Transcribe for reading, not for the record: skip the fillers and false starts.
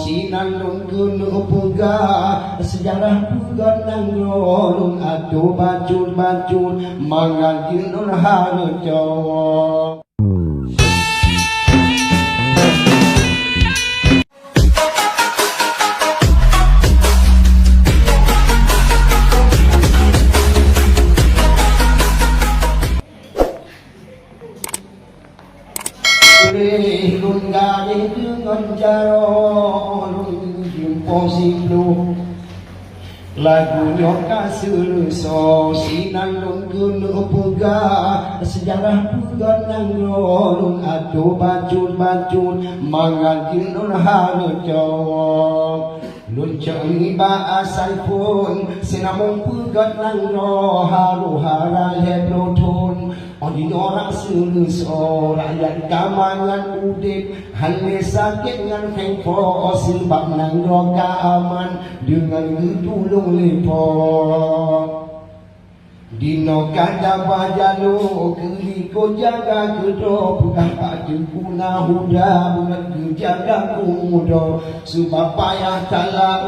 sinan lung gunung puga sejarah puga nang rolung atu bacun mangan jinun harjo. Lun gade dengan jaro lun jumpo siplu lagunya kasulso sinan lun gunung puga sejarah puga nang rolung atu bacun mangan jinun harjo. Lun cengi ba asal pun sinamong puga nang ro haru hara lebrotun Odi orang sulus rakyat kamangan udip hanya sakit ngan fengpo sebab nang roka aman dengan tulung lepo. Dino kada bajalo keliko jaga kedo bukan padu kuna huda bukan jaga kumudo sebab payah tala